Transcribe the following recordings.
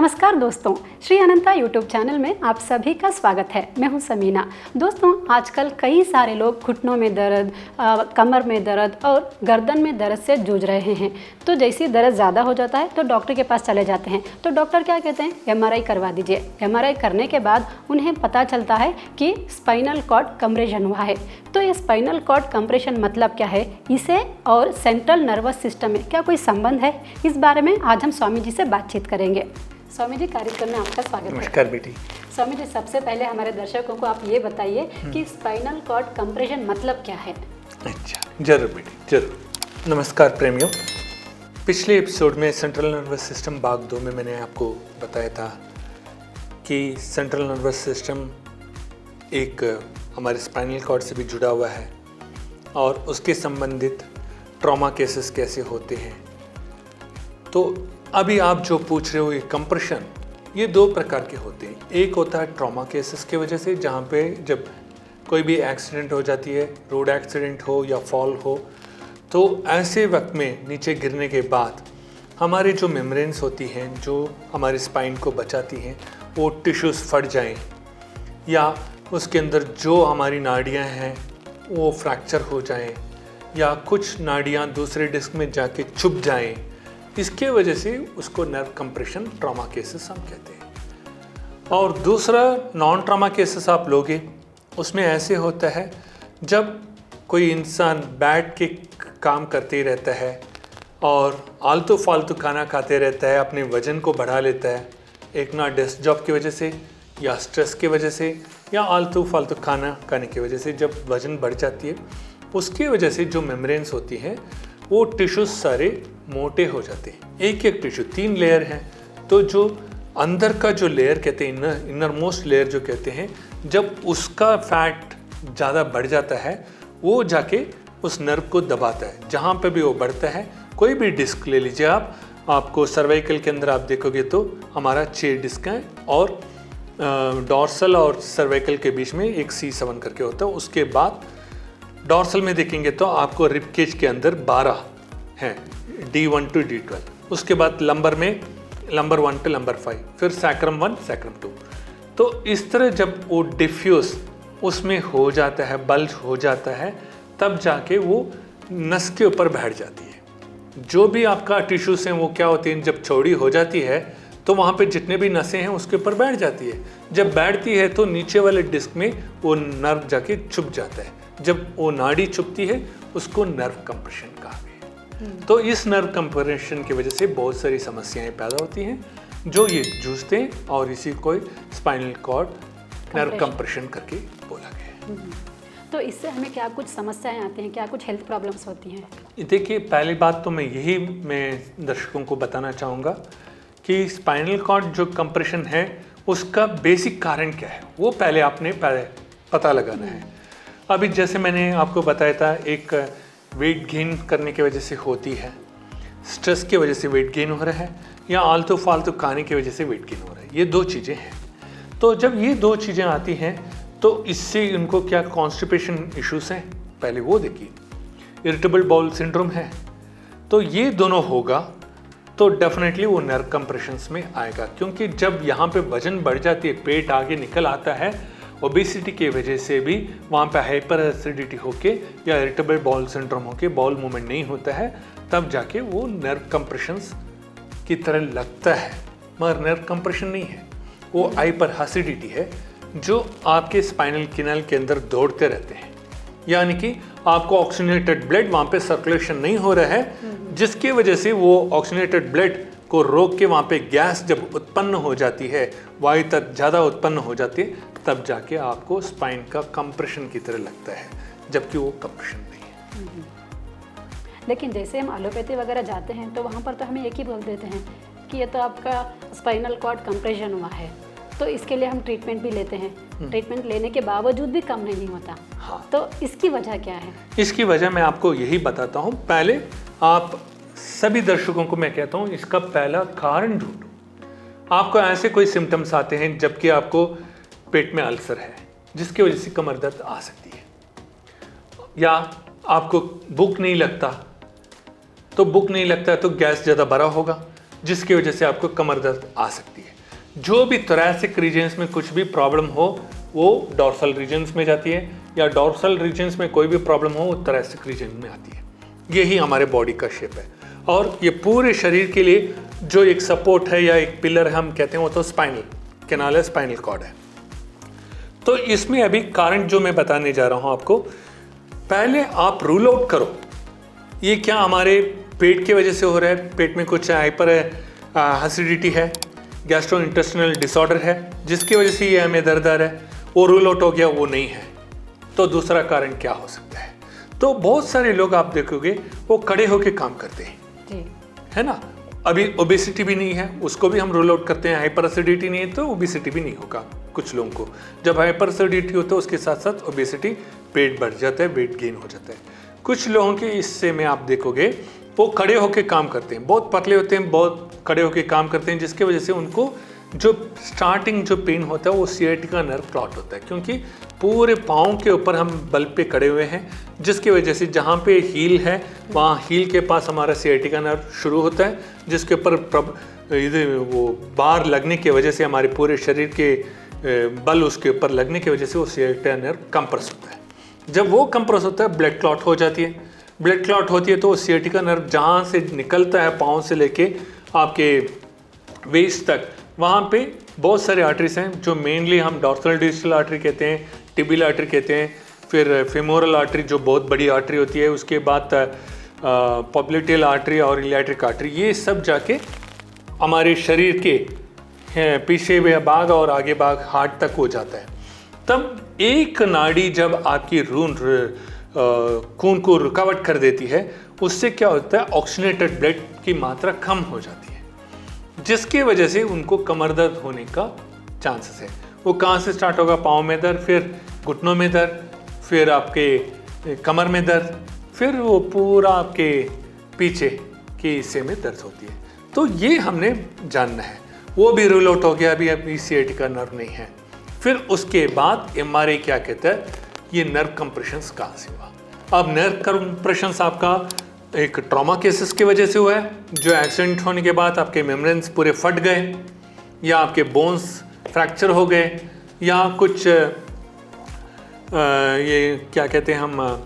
नमस्कार दोस्तों, श्री अनंता YouTube channel में आप सभी का स्वागत है। मैं हूं समीना। दोस्तों, आजकल कई सारे लोग घुटनों में दर्द, कमर में दर्द और गर्दन में दर्द से जूझ रहे हैं। तो जैसे दर्द ज़्यादा हो जाता है तो डॉक्टर के पास चले जाते हैं। तो डॉक्टर क्या कहते हैं, एमआरआई करवा दीजिए। एमआरआई करने के बाद उन्हें पता चलता है कि स्पाइनल कॉर्ड कंप्रेशन हुआ है। तो ये स्पाइनल कॉर्ड कंप्रेशन मतलब क्या है, इसे और सेंट्रल नर्वस सिस्टम में क्या कोई संबंध है, इस बारे में आज हम स्वामी जी से बातचीत करेंगे। स्वामी जी, कार्यक्रम में आपका स्वागत है। नमस्कार बेटी। स्वामी जी, सबसे पहले हमारे दर्शकों को आप ये बताइए कि स्पाइनल कॉर्ड कंप्रेशन मतलब क्या है। अच्छा, जरूर बेटी, जरूर। नमस्कार प्रेमियों। पिछले एपिसोड में सेंट्रल नर्वस सिस्टम भाग 2 में मैंने आपको बताया था कि सेंट्रल नर्वस सिस्टम एक हमारे स्पाइनल कॉर्ड से भी जुड़ा हुआ है और उसके संबंधित ट्रॉमा केसेस कैसे होते हैं। तो अभी आप जो पूछ रहे हो, ये कंप्रेशन, ये 2 प्रकार के होते हैं। एक होता है ट्रॉमा केसेस की वजह से, जहाँ पे जब कोई भी एक्सीडेंट हो जाती है, रोड एक्सीडेंट हो या फॉल हो, तो ऐसे वक्त में नीचे गिरने के बाद हमारे जो मेम्ब्रेन्स होती हैं, जो हमारे स्पाइन को बचाती हैं, वो टिश्यूज़ फट जाएं या उसके अंदर जो हमारी नाड़ियाँ हैं वो फ्रैक्चर हो जाएं या कुछ नाड़ियाँ दूसरे डिस्क में जाके चुभ जाएं। इसके वजह से उसको नर्व कंप्रेशन ट्रॉमा केसेस हम कहते हैं। और दूसरा नॉन ट्रॉमा केसेस आप लोगे, उसमें ऐसे होता है जब कोई इंसान बैठ के काम करते ही रहता है और आलतू फालतू खाना खाते रहता है, अपने वजन को बढ़ा लेता है, एक ना डेस्क जॉब की वजह से या स्ट्रेस की वजह से या आलतू फालतू खाना खाने की वजह से जब वजन बढ़ जाती है, उसकी वजह से जो मेम्ब्रेन्स होती हैं वो टिश्यूज सारे मोटे हो जाते हैं। एक एक टिश्यू 3 लेयर हैं, तो जो अंदर का जो लेयर कहते हैं, इनर मोस्ट लेयर जो कहते हैं, जब उसका फैट ज़्यादा बढ़ जाता है वो जाके उस नर्व को दबाता है। जहाँ पे भी वो बढ़ता है, कोई भी डिस्क ले लीजिए आप, आपको सर्वाइकल के अंदर आप देखोगे तो हमारा 6 डिस्क हैं और डॉर्सल और सर्वाइकल के बीच में एक C7 करके होता है। उसके बाद डॉर्सल में देखेंगे तो आपको रिब केज के अंदर 12 हैं, D1 to D12। उसके बाद लंबर में लंबर 1 to लंबर 5, फिर सैक्रम 1 सैक्रम 2। तो इस तरह जब वो डिफ्यूज उसमें हो जाता है, बल्ज हो जाता है, तब जाके वो नस के ऊपर बैठ जाती है। जो भी आपका टिश्यूज हैं वो क्या होती हैं, जब चौड़ी हो जाती है तो वहाँ पे जितने भी नसें हैं उसके ऊपर बैठ जाती है। जब बैठती है तो नीचे वाले डिस्क में वो नर्व जाके चुभ जाता है। जब वो नाड़ी चुभती है उसको नर्व कंप्रेशन कहा गया। तो इस नर्व कंप्रेशन की वजह से बहुत सारी समस्याएं पैदा होती हैं जो ये जूझते हैं और इसी को स्पाइनल कॉर्ड नर्व कंप्रेशन करके बोला गया है। तो इससे हमें क्या कुछ समस्याएं आती हैं, क्या कुछ हेल्थ प्रॉब्लम्स होती हैं? देखिए, पहली बात तो मैं दर्शकों को बताना चाहूँगा कि स्पाइनल कॉर्ड जो कंप्रेशन है उसका बेसिक कारण क्या है, वो पहले आपने पता लगाना है। अभी जैसे मैंने आपको बताया था, एक वेट गेन करने की वजह से होती है, स्ट्रेस की वजह से वेट गेन हो रहा है या आलतू फालतू खाने की वजह से वेट गेन हो रहा है। ये 2 चीज़ें हैं। तो जब ये 2 चीज़ें आती हैं तो इससे उनको क्या कॉन्स्टिपेशन इश्यूज हैं, पहले वो देखिए। इरिटेबल बाउल सिंड्रोम है, तो ये दोनों होगा तो डेफिनेटली वो नर्व कंप्रेशंस में आएगा। क्योंकि जब यहाँ पे वजन बढ़ जाती है, पेट आगे निकल आता है, ओबेसिटी की वजह से भी वहाँ पे हाइपर एसिडिटी होके या इरिटेबल बाउल सिंड्रोम होके बाउल मूवमेंट नहीं होता है, तब जाके वो नर्व कंप्रेशंस की तरह लगता है, मगर नर्व कंप्रेशन नहीं है, वो हाइपर एसिडिटी है जो आपके स्पाइनल कैनाल के अंदर दौड़ते रहते हैं। यानी कि आपको ऑक्सीजनेटेड ब्लड वहाँ पे सर्कुलेशन नहीं हो रहा है, जिसकी वजह से वो ऑक्सीजनेटेड ब्लड को रोक के वहाँ पे गैस जब उत्पन्न हो जाती है, वायु तक ज़्यादा उत्पन्न हो जाती है, तब जाके आपको स्पाइन का कंप्रेशन की तरह लगता है, जबकि वो कंप्रेशन नहीं है। लेकिन जैसे हम एलोपैथी वगैरह जाते हैं तो वहाँ पर तो हमें एक ही बोल देते हैं कि ये तो आपका स्पाइनल कॉर्ड कंप्रेशन हुआ है, तो इसके लिए हम ट्रीटमेंट भी लेते हैं। ट्रीटमेंट लेने के बावजूद भी कम नहीं होता। हाँ। तो इसकी वजह क्या है? इसकी वजह मैं आपको यही बताता हूँ। पहले आप सभी दर्शकों को मैं कहता हूँ, इसका पहला कारण ढूंढो। आपको ऐसे कोई सिम्टम्स आते हैं जबकि आपको पेट में अल्सर है, जिसकी वजह से कमर दर्द आ सकती है, या आपको भूख नहीं लगता, तो भूख नहीं लगता तो गैस ज़्यादा भरा होगा, जिसकी वजह से आपको कमर दर्द आ सकती है। जो भी thoracic रीजन्स में कुछ भी प्रॉब्लम हो वो डॉर्सल रीजन्स में जाती है, या डॉर्सल रीजन्स में कोई भी प्रॉब्लम हो वो thoracic रीजन में आती है। यही हमारे बॉडी का शेप है, और ये पूरे शरीर के लिए जो एक सपोर्ट है या एक पिलर हम कहते हैं वो तो स्पाइनल कैनाल है, स्पाइनल कॉर्ड है। तो इसमें अभी कारण जो मैं बताने जा रहा हूँ आपको, पहले आप रूल आउट करो ये क्या हमारे पेट की वजह से हो रहा है, पेट में कुछ हाइपर एसिडिटी है, गैस्ट्रोइंटेस्टिनल डिसऑर्डर है जिसकी वजह से ये हमें दर्द आ रहा है, वो रूल आउट हो गया, वो नहीं है। तो दूसरा कारण क्या हो सकता है? तो बहुत सारे लोग आप देखोगे वो खड़े होकर काम करते हैं जी। है ना। अभी ओबेसिटी भी नहीं है, उसको भी हम रूल आउट करते हैं। हाइपर एसिडिटी नहीं है तो ओबेसिटी भी नहीं होगा कुछ लोगों को। जब हाइपर एसिडिटी होता है उसके साथ साथ ओबेसिटी, पेट बढ़ जाता है, वेट गेन हो जाता है। कुछ लोगों के इससे में आप देखोगे वो खड़े होकर काम करते हैं, बहुत पतले होते हैं, बहुत खड़े होकर काम करते हैं, जिसकी वजह से उनको जो स्टार्टिंग जो पेन होता है वो सियाटिका नर्व क्लॉट होता है, क्योंकि पूरे पाँव के ऊपर हम बल पे खड़े हुए हैं, जिसकी वजह से जहाँ पे हील है वहाँ हील के पास हमारा सियाटिका नर्व शुरू होता है, जिसके ऊपर वो बार लगने की वजह से हमारे पूरे शरीर के बल उसके ऊपर लगने की वजह से वो सियाटिका नर्व कंप्रेस होता है। जब वो कंप्रेस होता है ब्लड क्लॉट हो जाती है। ब्लड क्लॉट होती है तो सियाटिका नर्व जहाँ से निकलता है पाँव से लेके आपके वेस्ट तक, वहाँ पे बहुत सारे आर्टरीज हैं जो मेनली हम डॉर्सल डिस्टल आर्टरी कहते हैं, टिबियल आर्टरी कहते हैं, फिर फेमोरल आर्टरी जो बहुत बड़ी आर्टरी होती है, उसके बाद पॉप्लिटियल आर्टरी और इलियाट्रिक आर्टरी, ये सब जाके हमारे शरीर के पीछे भाग और आगे भाग हार्ट तक हो जाता है। तब एक नाड़ी जब आपकी खून को रुकावट कर देती है, उससे क्या होता है, ऑक्सीजनेटेड ब्लड की मात्रा कम हो जाती है, जिसकी वजह से उनको कमर दर्द होने का चांसेस है। वो कहाँ से स्टार्ट होगा? पाँव में दर्द, फिर घुटनों में दर्द, फिर आपके कमर में दर्द, फिर वो पूरा आपके पीछे के हिस्से में दर्द होती है। तो ये हमने जानना है। वो भी रूल आउट हो गया, अभी सियाटिका नर्व नहीं है। फिर उसके बाद एमआरआई क्या कहता है, ये नर्व कंप्रेशंस कहाँ से हुआ? अब नर्व कंप्रेशंस आपका एक ट्रॉमा केसेस की वजह से हुआ है, जो एक्सीडेंट होने के बाद आपके मेम्ब्रेन्स पूरे फट गए, या आपके बोन्स फ्रैक्चर हो गए, या कुछ ये क्या कहते हैं हम,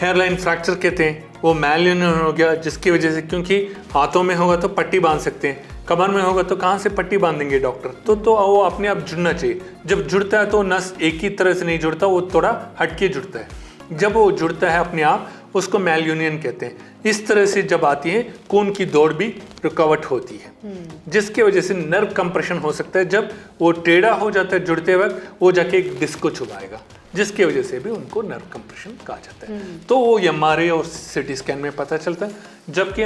हेयरलाइन फ्रैक्चर कहते हैं, वो मैल्यूनियन हो गया, जिसकी वजह से, क्योंकि हाथों में होगा तो पट्टी बांध सकते हैं, कमर में होगा तो कहाँ से पट्टी बांधेंगे डॉक्टर? तो वो अपने आप जुड़ना चाहिए। जब जुड़ता है तो नस एक ही तरह से नहीं जुड़ता, वो थोड़ा हटके जुड़ता है। जब वो जुड़ता है अपने आप, उसको मैल्यूनियन कहते हैं। इस तरह से जब आती है, खून की दौड़ भी रुकावट होती है, जिसकी वजह से नर्व कंप्रेशन हो सकता है। जब वो टेढ़ा हो जाता है जुड़ते वक्त, वो जाके एक डिस्क को छुपाएगा, जिसकी वजह से भी उनको नर्व कंप्रेशन कहा जाता है। तो वो एमआरआई और सीटी स्कैन में पता चलता है। जबकि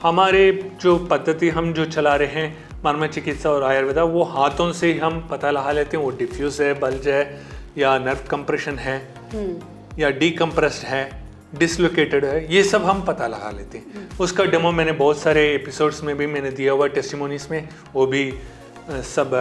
हमारे जो पद्धति हम जो चला रहे हैं, मर्म चिकित्सा और आयुर्वेदा, वो हाथों से ही हम पता लगा लेते हैं वो डिफ्यूज है, बल्ज है, या नर्व कंप्रेशन है, या डीकम्प्रेस्ड है, डिसलोकेटेड है, ये सब हम पता लगा लेते हैं। उसका डेमो मैंने बहुत सारे एपिसोड्स में भी मैंने दिया हुआ, टेस्टिमोनीज में, वो भी सब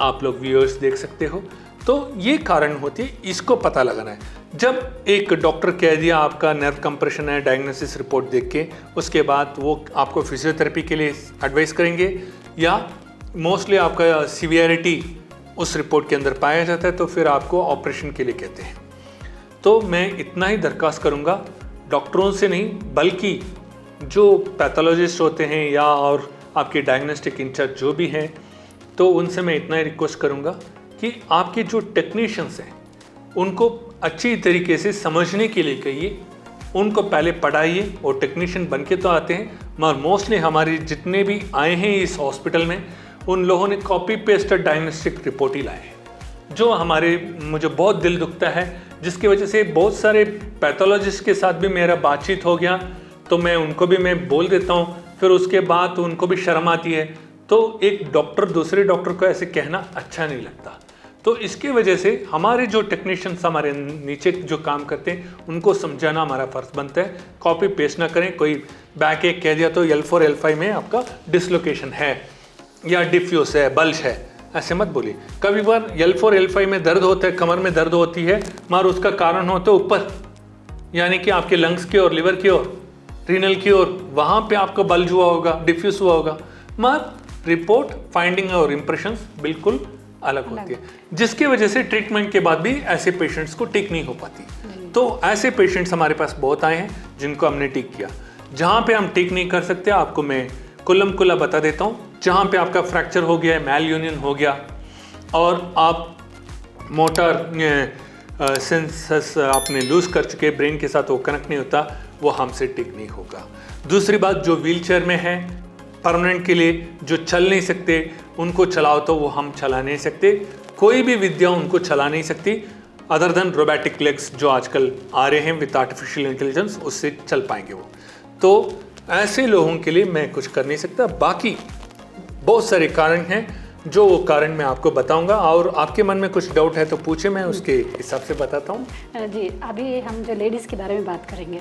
आप लोग व्यूअर्स देख सकते हो। तो ये कारण होती है, इसको पता लगाना है। जब एक डॉक्टर कह दिया आपका नर्व कंप्रेशन है डायग्नोसिस रिपोर्ट देख के, उसके बाद वो आपको फिजियोथेरेपी के लिए एडवाइस करेंगे, या मोस्टली आपका सीवियरिटी उस रिपोर्ट के अंदर पाया जाता है तो फिर आपको ऑपरेशन के लिए कहते हैं। तो मैं इतना ही दरख्वास्त करूँगा, डॉक्टरों से नहीं बल्कि जो पैथोलॉजिस्ट होते हैं या और आपके डायग्नोस्टिक इंचार्ज जो भी हैं, तो उनसे मैं इतना ही रिक्वेस्ट करूँगा कि आपके जो टेक्नीशियंस हैं उनको अच्छी तरीके से समझने के लिए कहिए, उनको पहले पढ़ाइए। वो टेक्नीशियन बन के तो आते हैं, मगर मोस्टली हमारे जितने भी आए हैं इस हॉस्पिटल में, उन लोगों ने कॉपी पेस्टेड डायग्नोस्टिक रिपोर्ट ही लाए हैं, जो मुझे बहुत दिल दुखता है, जिसकी वजह से बहुत सारे पैथोलॉजिस्ट के साथ भी मेरा बातचीत हो गया, तो मैं उनको भी मैं बोल देता हूँ, फिर उसके बाद उनको भी शर्म आती है। तो एक डॉक्टर दूसरे डॉक्टर को ऐसे कहना अच्छा नहीं लगता। तो इसकी वजह से हमारे जो टेक्नीशियंस हमारे नीचे जो काम करते हैं, उनको समझाना हमारा फ़र्ज बनता है। कॉपी पेस्ट ना करें, कोई बैक एक कह दिया तो L4 L5 में आपका डिसलोकेशन है या डिफ्यूज है, बल्ज है, ऐसे मत बोलिए। कभी बार L4 L5 में दर्द होता है, कमर में दर्द होती है, मगर उसका कारण होता है ऊपर, यानी कि आपके लंग्स की ओर, लिवर की ओर, रीनल की ओर, वहाँ पे आपका बल्ज हुआ होगा, डिफ्यूज हुआ होगा, मगर रिपोर्ट, फाइंडिंग और इम्प्रेशंस बिल्कुल अलग होती है, जिसकी वजह से ट्रीटमेंट के बाद भी ऐसे पेशेंट्स को टिक नहीं हो पाती। तो ऐसे पेशेंट्स हमारे पास बहुत आए हैं जिनको हमने टिक किया। जहाँ पे हम टिक नहीं कर सकते, आपको मैं कुल्लम कुल्ला बता देता हूँ। जहाँ पे आपका फ्रैक्चर हो गया है, मैल यूनियन हो गया और आप मोटर सेंसस आपने लूज कर चुके, ब्रेन के साथ वो कनेक्ट नहीं होता, वो हमसे टिक नहीं होगा। दूसरी बात, जो व्हीलचेयर में है परमानेंट के लिए, जो चल नहीं सकते, उनको चलाओ तो वो हम चला नहीं सकते, कोई भी विद्या उनको चला नहीं सकती अदर देन रोबोटिक लेग्स जो आजकल आ रहे हैं विद आर्टिफिशियल इंटेलिजेंस, उससे चल पाएंगे वो। तो ऐसे लोगों के लिए मैं कुछ कर नहीं सकता। बाकी बहुत सारे कारण हैं, जो वो कारण मैं आपको बताऊंगा, और आपके मन में कुछ डाउट है तो पूछे, मैं उसके हिसाब से बताता हूँ। जी, अभी हम जो लेडीज़ के बारे में बात करेंगे,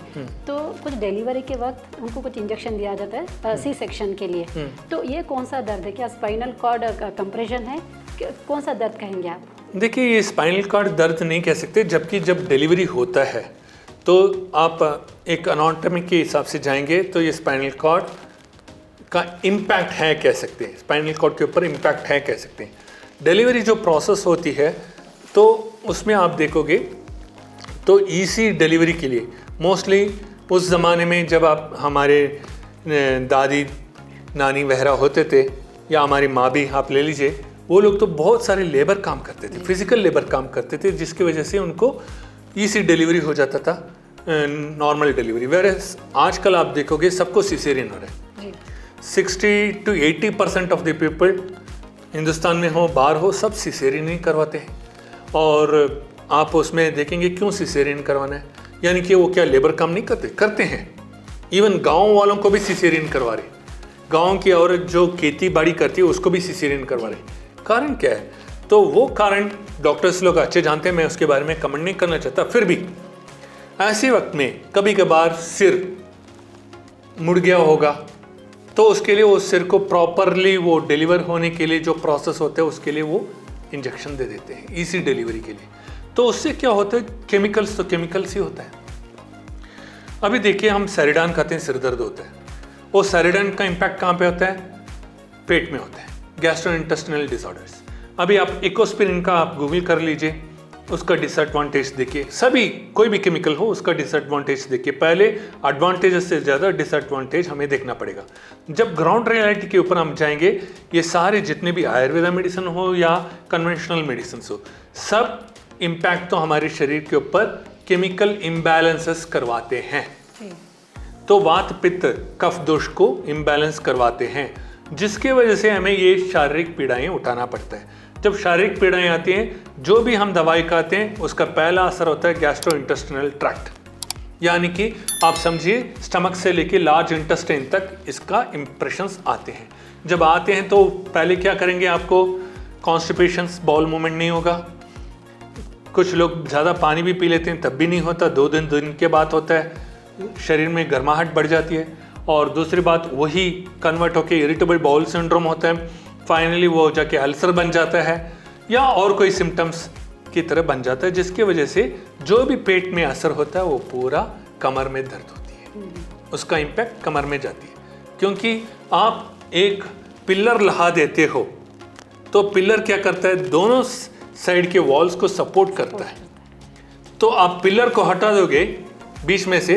तो कुछ डिलीवरी के वक्त उनको कुछ इंजेक्शन दिया जाता है सी सेक्शन के लिए, तो ये कौन सा दर्द है? क्या स्पाइनल कॉर्ड कंप्रेशन है? कौन सा दर्द कहेंगे आप? देखिए, ये स्पाइनल कॉर्ड दर्द नहीं कह सकते, जबकि जब डिलीवरी होता है तो आप एक एनाटॉमी के हिसाब से जाएंगे तो ये स्पाइनल कॉर्ड का इम्पैक्ट है कह सकते हैं, स्पाइनल कॉर्ड के ऊपर इम्पैक्ट है कह सकते हैं। डिलीवरी जो प्रोसेस होती है तो उसमें आप देखोगे तो ईसी डिलीवरी के लिए मोस्टली उस ज़माने में जब आप हमारे दादी नानी वगैरह होते थे, या हमारी माँ भी आप ले लीजिए, वो लोग तो बहुत सारे लेबर काम करते थे, फिजिकल लेबर काम करते थे, जिसकी वजह से उनको ईसी डिलीवरी हो जाता था, नॉर्मल डिलीवरी। वेरएज़ आजकल आप देखोगे सबको सिसेरियन हो रहा है। 60 to 80% of the people, Hindustan में हो बाहर हो, सब सिसेरियन ही करवाते हैं। और आप उसमें देखेंगे क्यों सिसेरियन करवाना है, यानी कि वो क्या लेबर काम नहीं करते? करते हैं। इवन गाँव वालों को भी सिसेरियन करवा रहे, गाँव की औरत जो खेती बाड़ी करती है उसको भी सिसेरियन करवा रहे। कारण क्या है? तो वो कारण डॉक्टर्स लोग अच्छे जानते हैं, मैं उसके बारे में कमेंट नहीं करना चाहता। फिर भी ऐसे वक्त में कभी कभार सिर मुड़ गया होगा, तो उसके लिए वो सिर को प्रॉपरली वो डिलीवर होने के लिए जो प्रोसेस होता है उसके लिए वो इंजेक्शन दे देते हैं ईसी डिलीवरी के लिए। तो उससे क्या होता है? केमिकल्स तो केमिकल्स ही होता है। अभी देखिए, हम सैरिडान खाते हैं, सिर दर्द होता है, वो सैरिडान का इम्पैक्ट कहाँ पे होता है? पेट में होता है, गैस्ट्रोइंटेस्टिनल डिसऑर्डर्स। अभी आप इकोस्पिरिन का आप गूगल कर लीजिए, उसका डिसएडवांटेज देखिए। सभी कोई भी केमिकल हो उसका डिसएडवांटेज देखिए। पहले एडवांटेज से ज़्यादा डिसएडवांटेज हमें देखना पड़ेगा। जब ग्राउंड रियलिटी के ऊपर हम जाएंगे, ये सारे जितने भी आयुर्वेदा मेडिसिन हो या कन्वेंशनल मेडिसिन हो, सब इम्पैक्ट तो हमारे शरीर के ऊपर केमिकल इम्बैलेंसेस करवाते हैं। तो वात पित्त कफ दोष को इम्बैलेंस करवाते हैं, जिसके वजह से हमें ये शारीरिक पीड़ाएं उठाना पड़ता है। जब शारीरिक पीड़ाएं आती हैं, जो भी हम दवाई खाते हैं उसका पहला असर होता है गैस्ट्रोइंटेस्टिनल ट्रैक्ट, यानी कि आप समझिए स्टमक से लेके लार्ज इंटेस्टाइन तक इसका इंप्रेशंस आते हैं। जब आते हैं तो पहले क्या करेंगे? आपको कॉन्स्टिपेशंस, बाउल मूवमेंट नहीं होगा। कुछ लोग ज़्यादा पानी भी पी लेते हैं तब भी नहीं होता, 2 दिन के बाद होता है, शरीर में गर्माहट बढ़ जाती है। और दूसरी बात, वही कन्वर्ट होकर इरिटेबल बाउल सिंड्रोम होता है, फाइनली वो जाके अल्सर बन जाता है या और कोई सिम्टम्स की तरह बन जाता है, जिसकी वजह से जो भी पेट में असर होता है वो पूरा कमर में दर्द होती है, उसका इम्पैक्ट कमर में जाती है। क्योंकि आप एक पिलर लगा देते हो तो पिलर क्या करता है? दोनों साइड के वॉल्स को सपोर्ट करता है। तो आप पिलर को हटा दोगे बीच में से,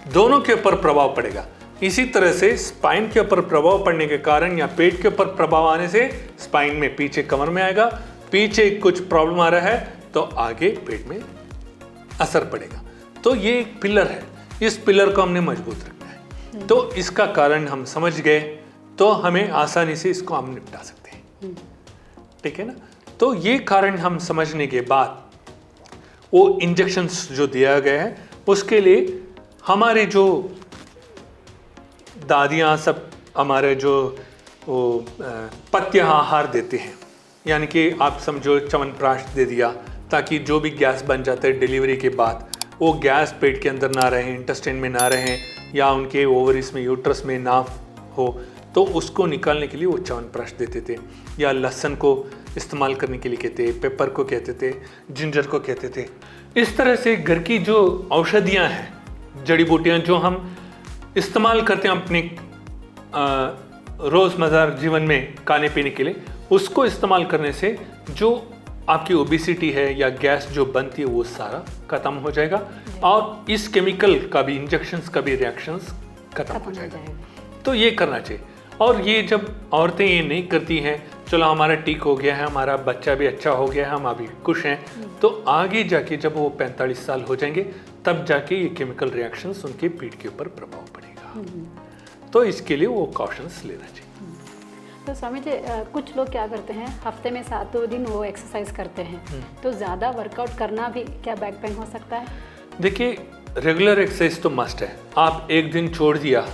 दोनों के ऊपर प्रभाव पड़ेगा। इसी तरह से स्पाइन के ऊपर प्रभाव पड़ने के कारण या पेट के ऊपर प्रभाव आने से स्पाइन में पीछे कमर में आएगा, पीछे कुछ प्रॉब्लम आ रहा है तो आगे पेट में असर पड़ेगा। तो ये एक पिलर है, इस पिलर को हमने मजबूत रखना है। तो इसका कारण हम समझ गए तो हमें आसानी से इसको हम निपटा सकते हैं, ठीक है ना। तो ये कारण हम समझने के बाद वो इंजेक्शंस जो दिया गया है उसके लिए हमारे जो दादियाँ सब हमारे जो वो पथ्य आहार देते हैं, यानी कि आप समझो च्यवनप्राश दे दिया ताकि जो भी गैस बन जाता है डिलीवरी के बाद वो गैस पेट के अंदर ना रहे, इंटेस्टाइन में ना रहे या उनके ओवरीज में यूट्रस में ना हो, तो उसको निकालने के लिए वो च्यवनप्राश देते थे। या लहसुन को इस्तेमाल करने के लिए कहते, पेपर को कहते थे, जिंजर को कहते थे। इस तरह से घर की जो औषधियाँ हैं, जड़ी बूटियाँ जो हम इस्तेमाल करते हैं अपने रोज़मर्रा जीवन में खाने पीने के लिए, उसको इस्तेमाल करने से जो आपकी ओबेसिटी है या गैस जो बनती है वो सारा खत्म हो जाएगा और इस केमिकल का भी इंजेक्शंस का भी रिएक्शंस खत्म हो जाएगा। तो ये करना चाहिए। और ये जब औरतें ये नहीं करती हैं, चलो हमारा ठीक हो गया है, हमारा बच्चा भी अच्छा हो गया है, हम अभी खुश हैं, तो आगे जाके जब वो 45 साल हो जाएंगे तब जाके ये केमिकल रिएक्शंस उनके पीठ के ऊपर प्रभाव पड़ेगा। तो इसके लिए वो कॉशंस लेना चाहिए। तो स्वामी जी, कुछ लोग क्या करते हैं, हफ्ते में 7 दिन वो एक्सरसाइज करते हैं, तो ज़्यादा वर्कआउट करना भी क्या बैक पेन हो सकता है? देखिए, रेगुलर एक्सरसाइज तो मस्ट है। आप एक दिन छोड़ दिया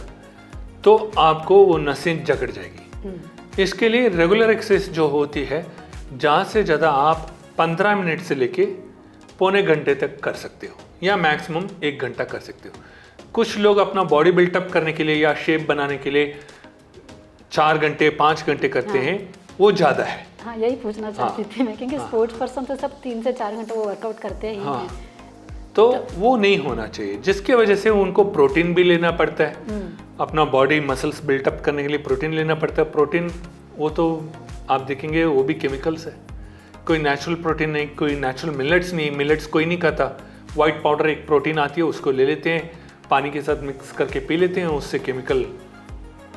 तो आपको वो नसें जकड़ जाएगी। इसके लिए रेगुलर एक्सरसाइज जो होती है, ज़्यादा से ज़्यादा आप 15 मिनट से लेके पौने घंटे तक कर सकते हो या मैक्सिमम 1 घंटा कर सकते हो। कुछ लोग अपना बॉडी बिल्टअप करने के लिए या शेप बनाने के लिए 4 घंटे 5 घंटे करते हैं, वो ज़्यादा है। हाँ, यही पूछना चाहती थी मैं, क्योंकि स्पोर्ट्स पर्सन तो सब 3 से 4 घंटे वो वर्कआउट करते ही हैं। तो वो नहीं होना चाहिए, जिसके वजह से उनको प्रोटीन भी लेना पड़ता है। अपना बॉडी मसल्स बिल्टअप करने के लिए प्रोटीन लेना पड़ता है। प्रोटीन वो तो आप देखेंगे वो भी केमिकल्स है, कोई नेचुरल प्रोटीन नहीं, कोई नेचुरल मिलेट्स नहीं। मिलेट्स कोई नहीं खाता। वाइट पाउडर एक प्रोटीन आती है, उसको ले लेते हैं, पानी के साथ मिक्स करके पी लेते हैं, उससे केमिकल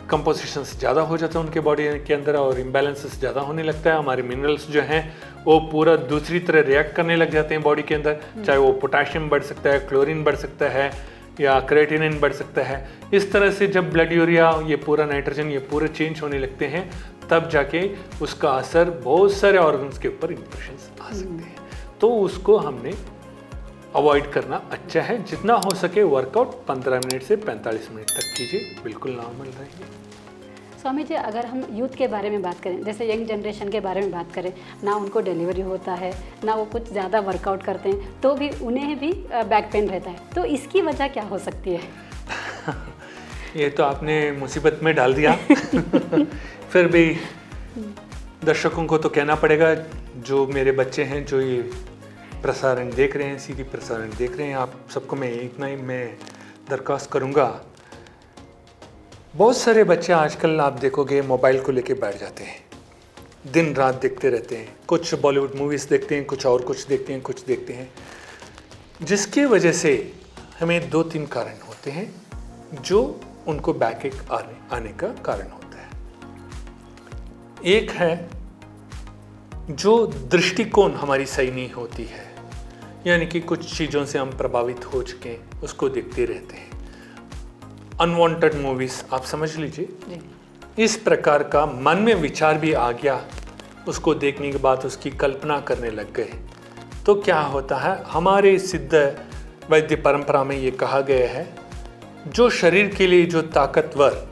कंपोजिशंस ज़्यादा हो जाता है उनके बॉडी के अंदर और इम्बैलेंसेस ज़्यादा होने लगता है। हमारे मिनरल्स जो हैं वो पूरा दूसरी तरह रिएक्ट करने लग जाते हैं बॉडी के अंदर, चाहे वो पोटाशियम बढ़ सकता है, क्लोरीन बढ़ सकता है या क्रिएटिनिन बढ़ सकता है। इस तरह से जब ब्लड यूरिया, ये पूरा नाइट्रोजन, ये पूरे चेंज होने लगते हैं, तब जाके उसका असर बहुत सारे ऑर्गन्स के ऊपर इंप्रेशंस आ सकते हैं। तो उसको हमने अवॉइड करना अच्छा है। जितना हो सके वर्कआउट 15 मिनट से 45 मिनट तक कीजिए, बिल्कुल नॉर्मल रहेंगे। स्वामी जी, अगर हम यूथ के बारे में बात करें, जैसे यंग जनरेशन के बारे में बात करें, ना उनको डिलीवरी होता है, ना वो कुछ ज़्यादा वर्कआउट करते हैं, तो भी उन्हें भी बैक पेन रहता है, तो इसकी वजह क्या हो सकती है? ये तो आपने मुसीबत में डाल दिया। फिर भी दर्शकों को तो कहना पड़ेगा, जो मेरे बच्चे हैं जो ये प्रसारण देख रहे हैं, सीधी प्रसारण देख रहे हैं, आप सबको मैं इतना ही मैं दरख्वास्त करूँगा। बहुत सारे बच्चे आजकल आप देखोगे मोबाइल को लेके बैठ जाते हैं, दिन रात देखते रहते हैं, कुछ बॉलीवुड मूवीज़ देखते हैं, कुछ और कुछ देखते हैं, कुछ देखते हैं, जिसकी वजह से हमें 2-3 कारण होते हैं जो उनको बैक आने का कारण होता है। एक है जो दृष्टिकोण हमारी सही नहीं होती है, यानी कि कुछ चीज़ों से हम प्रभावित हो चुके हैं, उसको देखते रहते हैं। अनवांटेड मूवीज़ आप समझ लीजिए, इस प्रकार का मन में विचार भी आ गया, उसको देखने के बाद उसकी कल्पना करने लग गए, तो क्या होता है, हमारे सिद्ध वैद्य परंपरा में ये कहा गया है, जो शरीर के लिए जो ताकतवर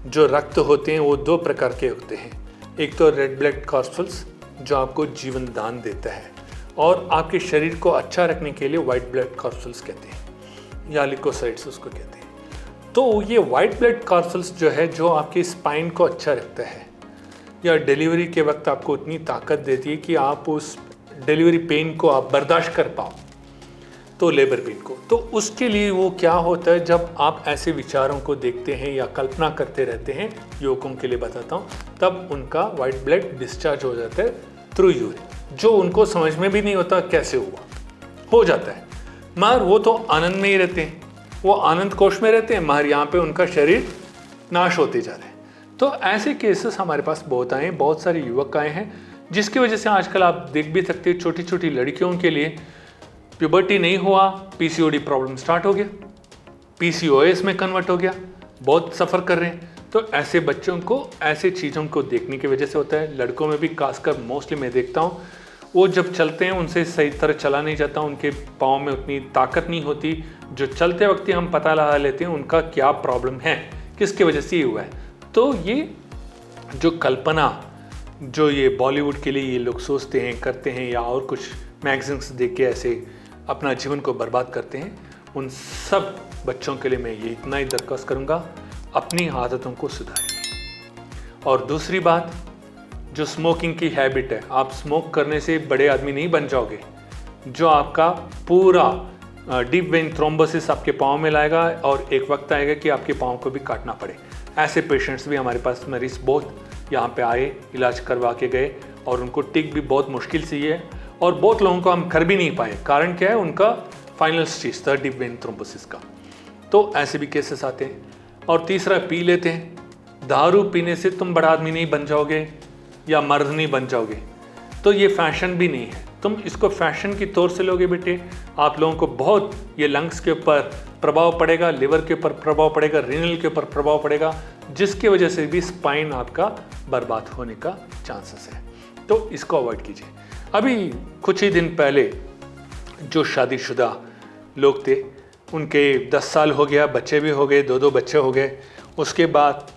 जो रक्त होते हैं वो 2 प्रकार के होते हैं। एक तो रेड ब्लड कॉर्पस्कल्स जो आपको जीवन दान देता है, और आपके शरीर को अच्छा रखने के लिए वाइट ब्लड कॉर्पस्कल्स कहते हैं या लिकोसाइट्स उसको कहते हैं। तो ये वाइट ब्लड कॉर्पस्कल्स जो है, जो आपके स्पाइन को अच्छा रखता है या डिलीवरी के वक्त आपको उतनी ताकत देती है कि आप उस डिलीवरी पेन को आप बर्दाश्त कर पाओ, तो लेबर पेन को। तो उसके लिए वो क्या होता है, जब आप ऐसे विचारों को देखते हैं या कल्पना करते रहते हैं, युवकों के लिए बताता हूँ, तब उनका वाइट ब्लड डिस्चार्ज हो जाता है थ्रू यूरिन, जो उनको समझ में भी नहीं होता कैसे हो जाता है, मगर वो तो आनंद में ही रहते हैं, वो आनंद कोश में रहते हैं, मगर यहाँ पे उनका शरीर नाश होते जा रहे हैं। तो ऐसे केसेस हमारे पास बहुत आए हैं, बहुत सारे युवक आए हैं, जिसकी वजह से आजकल आप देख भी सकते हैं, छोटी छोटी लड़कियों के लिए प्यूबर्टी नहीं हुआ, पीसीओडी प्रॉब्लम स्टार्ट हो गया, पीसीओएस में कन्वर्ट हो गया, बहुत सफ़र कर रहे हैं। तो ऐसे बच्चों को ऐसे चीज़ों को देखने की वजह से होता है। लड़कों में भी खासकर मोस्टली मैं देखता हूँ, वो जब चलते हैं उनसे सही तरह चला नहीं जाता, उनके पाँव में उतनी ताकत नहीं होती, जो चलते वक्त ही हम पता लगा लेते हैं उनका क्या प्रॉब्लम है, किसकी वजह से ये हुआ है। तो ये जो कल्पना जो ये बॉलीवुड के लिए ये लोग सोचते हैं, करते हैं, या और कुछ मैगजीन्स देख के ऐसे अपना जीवन को बर्बाद करते हैं, उन सब बच्चों के लिए मैं ये इतना ही दरख्वास्त करूँगा, अपनी आदतों को सुधारिए। और दूसरी बात, जो स्मोकिंग की हैबिट है, आप स्मोक करने से बड़े आदमी नहीं बन जाओगे। जो आपका पूरा डीप वेन थ्रोम्बोसिस आपके पाँव में लाएगा और एक वक्त आएगा कि आपके पाँव को भी काटना पड़े। ऐसे पेशेंट्स भी हमारे पास मरीज बहुत यहाँ पे आए, इलाज करवा के गए और उनको टिक भी बहुत मुश्किल से है और बहुत लोगों को हम कर भी नहीं पाए। कारण क्या है, उनका फाइनल स्टेज था डीप वेन थ्रोम्बोसिस का। तो ऐसे भी केसेस आते हैं। और तीसरा, पी लेते हैं। दारू पीने से तुम बड़ा आदमी नहीं बन जाओगे या मर्द नहीं बन जाओगे, तो ये फैशन भी नहीं है। तुम इसको फैशन की तौर से लोगे बेटे, आप लोगों को बहुत ये लंग्स के ऊपर प्रभाव पड़ेगा, लिवर के ऊपर प्रभाव पड़ेगा, रीनल के ऊपर प्रभाव पड़ेगा, जिसकी वजह से भी स्पाइन आपका बर्बाद होने का चांसेस है। तो इसको अवॉइड कीजिए। अभी कुछ ही दिन पहले जो शादीशुदा लोग थे, उनके 10 साल हो गया, बच्चे भी हो गए, 2 बच्चे हो गए। उसके बाद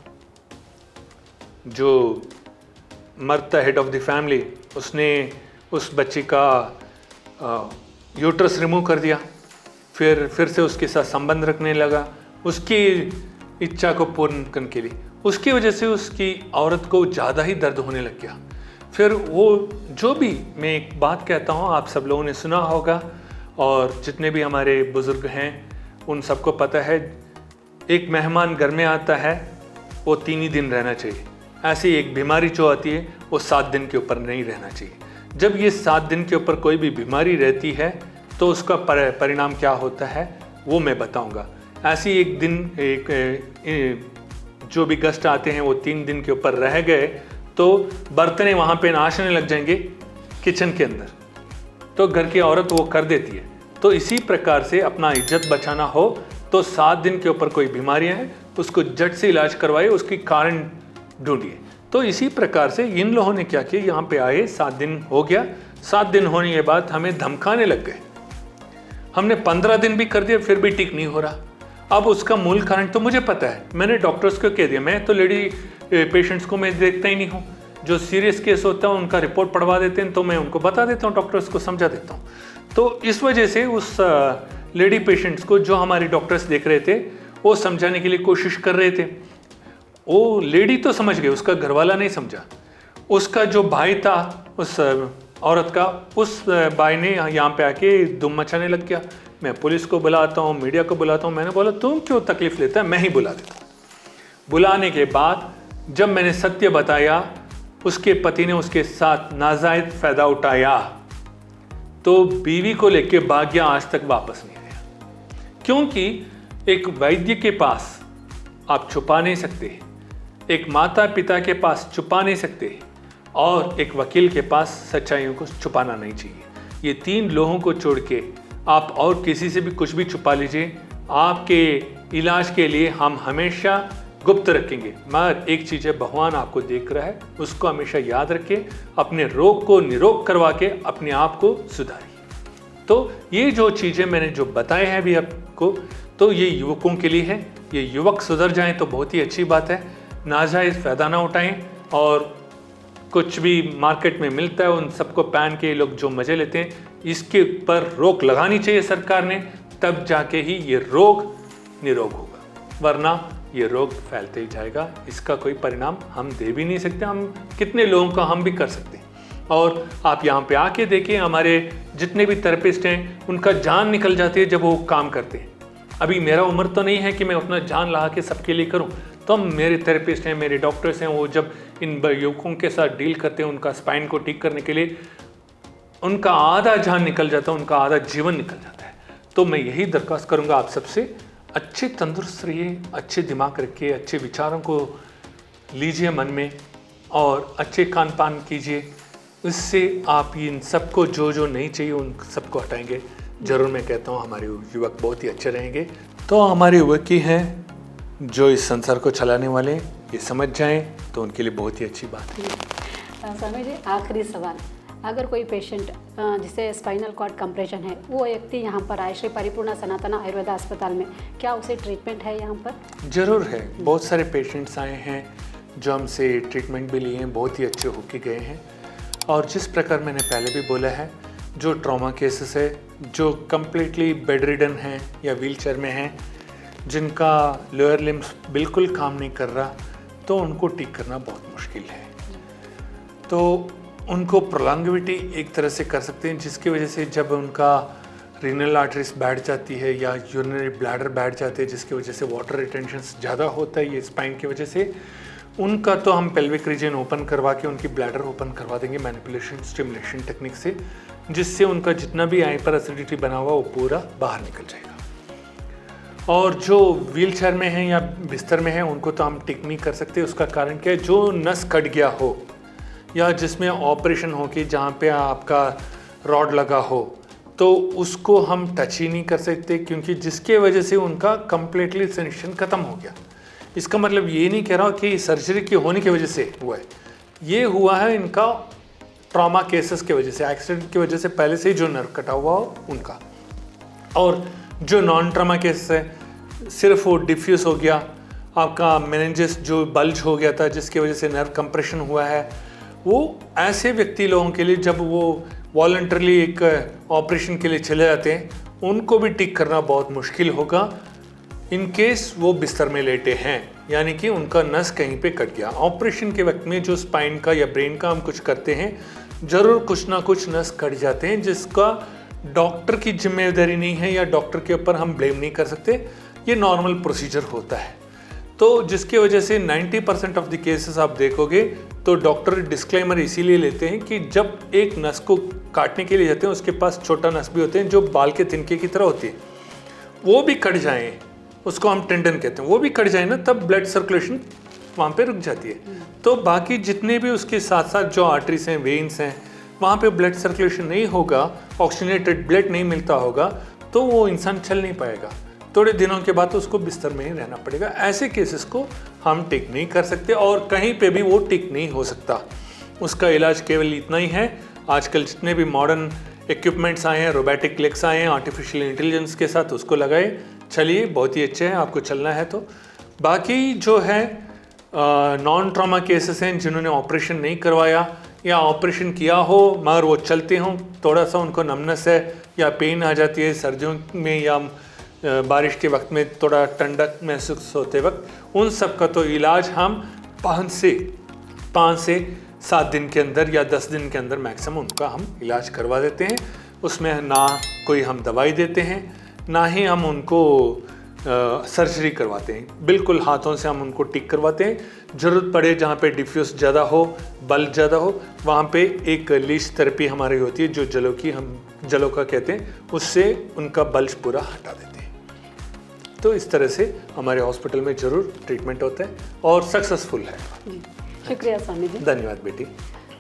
जो मर्द था, हेड ऑफ द फैमिली, उसने उस बच्ची का यूट्रस रिमूव कर दिया। फिर से उसके साथ संबंध रखने लगा, उसकी इच्छा को पूर्ण करने के लिए। उसकी वजह से उसकी औरत को ज़्यादा ही दर्द होने लग गया। फिर वो जो भी, मैं एक बात कहता हूँ, आप सब लोगों ने सुना होगा और जितने भी हमारे बुज़ुर्ग हैं उन सबको पता है, एक मेहमान घर में आता है वो 3 ही दिन रहना चाहिए। ऐसी एक बीमारी जो आती है वो 7 दिन के ऊपर नहीं रहना चाहिए। जब ये 7 दिन के ऊपर कोई भी बीमारी रहती है तो उसका परिणाम क्या होता है वो मैं बताऊंगा। ऐसी एक दिन जो भी गेस्ट आते हैं वो 3 दिन के ऊपर रह गए तो बर्तने वहाँ पे नाचने लग जाएंगे किचन के अंदर, तो घर की औरत वो कर देती है। तो इसी प्रकार से अपना इज्जत बचाना हो तो 7 दिन के ऊपर कोई बीमारियाँ हैं उसको झट से इलाज करवाइए, उसकी कारण ढूंढिए। तो इसी प्रकार से इन लोगों ने क्या किया, यहाँ पे आए, 7 दिन हो गया। 7 दिन होने के बाद हमें धमकाने लग गए। हमने 15 दिन भी कर दिया, फिर भी ठीक नहीं हो रहा। अब उसका मूल कारण तो मुझे पता है, मैंने डॉक्टर्स को कह दिया। मैं तो लेडी पेशेंट्स को मैं देखता ही नहीं हूँ। जो सीरियस केस होता है उनका रिपोर्ट पढ़वा देते हैं तो मैं उनको बता देता हूँ, डॉक्टर्स को समझा देता हूँ। तो इस वजह से उस लेडी पेशेंट्स को जो हमारे डॉक्टर्स देख रहे थे वो समझाने के लिए कोशिश कर रहे थे। वो लेडी तो समझ गई, उसका घरवाला नहीं समझा। उसका जो भाई था उस औरत का, उस भाई ने यहाँ पे आके दुम मचाने लग गया। मैं पुलिस को बुलाता हूँ, मीडिया को बुलाता हूँ। मैंने बोला तुम क्यों तकलीफ लेता है, मैं ही बुला देता हूँ। बुलाने के बाद जब मैंने सत्य बताया, उसके पति ने उसके साथ नाजायज फायदा उठाया तो बीवी को लेके भाग गया, आज तक वापस नहीं आया। क्योंकि एक वैद्य के पास आप छुपा नहीं सकते, एक माता पिता के पास छुपा नहीं सकते और एक वकील के पास सच्चाइयों को छुपाना नहीं चाहिए। ये 3 लोगों को छोड़ के आप और किसी से भी कुछ भी छुपा लीजिए, आपके इलाज के लिए हम हमेशा गुप्त रखेंगे। मगर एक चीज़ है, भगवान आपको देख रहा है, उसको हमेशा याद रखें। अपने रोग को निरोग करवा के अपने आप को सुधारिए। तो ये जो चीज़ें मैंने जो बताए हैं अभी आपको, तो ये युवकों के लिए है। ये युवक सुधर जाएं तो बहुत ही अच्छी बात है। नाजायज़ फ़ायदा ना उठाएं और कुछ भी मार्केट में मिलता है उन सबको पहन के लोग जो मज़े लेते हैं, इसके ऊपर रोक लगानी चाहिए सरकार ने, तब जाके ही ये रोग निरोग होगा, वरना ये रोग फैलते ही जाएगा। इसका कोई परिणाम हम दे भी नहीं सकते। हम कितने लोगों का हम भी कर सकते हैं। और आप यहाँ पे आके देखिए, हमारे जितने भी थेरेपिस्ट हैं उनका जान निकल जाती है जब वो काम करते हैं। अभी मेरा उम्र तो नहीं है कि मैं अपना जान लगा के सबके लिए करूं, तो मेरे थेरेपिस्ट हैं, मेरे डॉक्टर्स हैं, वो जब इन युवकों के साथ डील करते हैं, उनका स्पाइन को ठीक करने के लिए उनका आधा जान निकल जाता है, उनका आधा जीवन निकल जाता है। तो मैं यही दरख्वास्त करूंगा आप सबसे, अच्छे तंदुरुस्त रहिए, अच्छे दिमाग रखिए, अच्छे विचारों को लीजिए मन में और अच्छे खान पान कीजिए। इससे आप इन सबको जो नहीं चाहिए उन सबको हटाएंगे। ज़रूर मैं कहता हूँ हमारे युवक बहुत ही अच्छे रहेंगे। तो हमारे युवक ही हैं जो इस संसार को चलाने वाले, ये समझ जाएं तो उनके लिए बहुत ही अच्छी बात है। स्वामी जी, आखिरी सवाल, अगर कोई पेशेंट जिसे स्पाइनल कॉर्ड कंप्रेशन है, वो व्यक्ति यहाँ पर आए श्री परिपूर्णा सनातन आयुर्वेदा अस्पताल में, क्या उसे ट्रीटमेंट है यहाँ पर? ज़रूर है। बहुत सारे पेशेंट्स आए हैं जो हमसे ट्रीटमेंट भी लिए हैं, बहुत ही अच्छे होके गए हैं। और जिस प्रकार मैंने पहले भी बोला है, जो ट्रॉमा केसेस है, जो कम्प्लीटली बेड रिडन हैं या व्हीलचेयर में हैं, जिनका लोअर लिम्स बिल्कुल काम नहीं कर रहा, तो उनको ठीक करना बहुत मुश्किल है। तो उनको प्रोलॉन्गिविटी एक तरह से कर सकते हैं, जिसकी वजह से जब उनका रीनल आर्टरीज बैठ जाती है या यूरिनरी ब्लैडर बैठ जाते हैं, जिसकी वजह से वाटर रिटेंशन ज़्यादा होता है ये स्पाइन की वजह से, उनका तो हम पेल्विक रीजन ओपन करवा के उनकी ब्लैडर ओपन करवा देंगे मैनिपुलेशन स्टिमुलेशन टेक्निक से, जिससे उनका जितना भी हाइपर एसिडिटी बना हुआ वो पूरा बाहर निकल जाएगा। और जो व्हीलचेयर में हैं या बिस्तर में हैं उनको तो हम टिक नहीं कर सकते। उसका कारण क्या है, जो नस कट गया हो या जिसमें ऑपरेशन हो कि जहाँ पे आपका रॉड लगा हो, तो उसको हम टच ही नहीं कर सकते, क्योंकि जिसके वजह से उनका कंप्लीटली सेंसेशन ख़त्म हो गया। इसका मतलब ये नहीं कह रहा हूँ कि सर्जरी के होने की वजह से हुआ है, ये हुआ है इनका ट्रॉमा केसेस की वजह से, एक्सीडेंट की वजह से पहले से ही जो नर्व कटा हुआ हो उनका। और जो नॉन ट्रॉमा केस है, सिर्फ वो डिफ्यूज हो गया, आपका मेनिंजेस जो बल्ज हो गया था जिसकी वजह से नर्व कंप्रेशन हुआ है, वो ऐसे व्यक्ति लोगों के लिए जब वो वॉलंटरली एक ऑपरेशन के लिए चले जाते हैं, उनको भी टिक करना बहुत मुश्किल होगा इन केस वो बिस्तर में लेटे हैं, यानी कि उनका नस कहीं पे कट गया। ऑपरेशन के वक्त में जो स्पाइन का या ब्रेन का हम कुछ करते हैं, ज़रूर कुछ ना कुछ नस कट जाते हैं, जिसका डॉक्टर की जिम्मेदारी नहीं है या डॉक्टर के ऊपर हम ब्लेम नहीं कर सकते, ये नॉर्मल प्रोसीजर होता है। तो जिसकी वजह से 90% ऑफ द केसेस आप देखोगे तो डॉक्टर डिस्क्लेमर इसीलिए लेते हैं कि जब एक नस को काटने के लिए जाते हैं, उसके पास छोटा नस भी होते हैं जो बाल के तिनके की तरह होती है, वो भी कट जाएं, उसको हम टेंडन कहते हैं, वो भी कट जाए ना, तब ब्लड सर्कुलेशन वहाँ पे रुक जाती है। तो बाकी जितने भी उसके साथ साथ जो आर्टरीज हैं, वेन्स हैं, वहाँ पे ब्लड सर्कुलेशन नहीं होगा, ऑक्सीजनेटेड ब्लड नहीं मिलता होगा, तो वो इंसान चल नहीं पाएगा। थोड़े दिनों के बाद उसको बिस्तर में ही रहना पड़ेगा। ऐसे केसेस को हम टिक नहीं कर सकते और कहीं पे भी वो टिक नहीं हो सकता। उसका इलाज केवल इतना ही है, आजकल जितने भी मॉडर्न इक्विपमेंट्स आए हैं, रोबोटिक लेग्स आए हैं आर्टिफिशियल इंटेलिजेंस के साथ, उसको लगाए चलिए, बहुत ही अच्छे हैं, आपको चलना है तो। बाकी जो है नॉन ट्रॉमा केसेस हैं जिन्होंने ऑपरेशन नहीं करवाया या ऑपरेशन किया हो मगर वो चलते हों, थोड़ा सा उनको नमनेस है या पेन आ जाती है सर्दियों में या बारिश के वक्त में थोड़ा ठंडक महसूस होते वक्त, उन सब का तो इलाज हम 5 से 7 दिन के अंदर या 10 दिन के अंदर मैक्सिमम उनका हम इलाज करवा देते हैं। उसमें ना कोई हम दवाई देते हैं, ना ही हम उनको सर्जरी करवाते हैं, बिल्कुल हाथों से हम उनको टिक करवाते हैं। ज़रूरत पड़े जहाँ पे डिफ्यूज ज़्यादा हो, बल्ज ज़्यादा हो, वहाँ पे एक लीच थेरेपी हमारी होती है जो जलों का कहते हैं, उससे उनका बल्ज पूरा हटा देते हैं। तो इस तरह से हमारे हॉस्पिटल में ज़रूर ट्रीटमेंट होता है और सक्सेसफुल है। शुक्रिया स्वामी जी। धन्यवाद बेटी।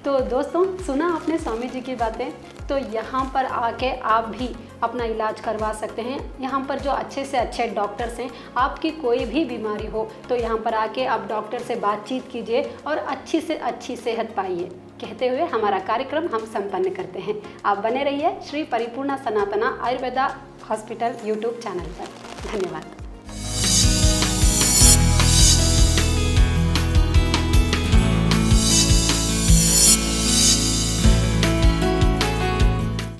तो दोस्तों, सुना आपने स्वामी जी की बातें, तो यहाँ पर आके आप भी अपना इलाज करवा सकते हैं। यहाँ पर जो अच्छे से अच्छे डॉक्टर्स हैं, आपकी कोई भी बीमारी हो तो यहाँ पर आके आप डॉक्टर से बातचीत कीजिए और अच्छी से अच्छी सेहत पाइए। कहते हुए हमारा कार्यक्रम हम संपन्न करते हैं। आप बने रहिए Shri Paripurna Sanatana Ayurveda hospital YouTube channel पर। धन्यवाद।